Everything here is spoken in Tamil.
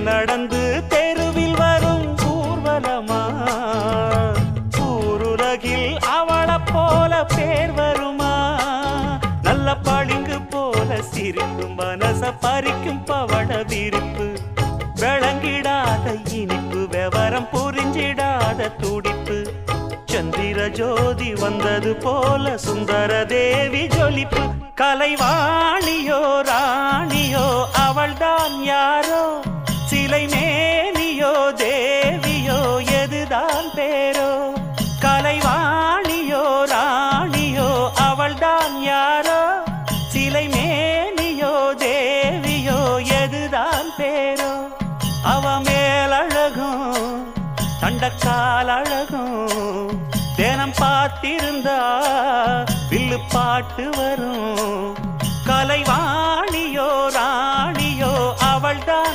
நடந்து தெருவில் வரும் ஊர்வலமா ஊருலகில் அவளை போல பேர் வருமா நல்ல பளிங்கு போல சிரிக்கும் மனச பறிக்கும் பவள விரிப்பு விளங்கிடாத இனிப்பு விவரம் புரிஞ்சிடாத துடிப்பு சந்திர ஜோதி வந்தது போல சுந்தர தேவி ஜொலிப்பு கலைவாணியோ ராணியோ அவள்தான் யாரோ சிலை மேனியோ தேவியோ எதுதான் பேரோ கலைவாணியோ ராணியோ அவள்தான் யாரோ சிலை மேனியோ தேவியோ எதுதான் பேரோ அவ மேலழகும் தண்டக்கால் அழகும் தினம் பார்த்திருந்தா வில்லு பாட்டு வரும் கலைவாணியோ ராணியோ அவள்தான்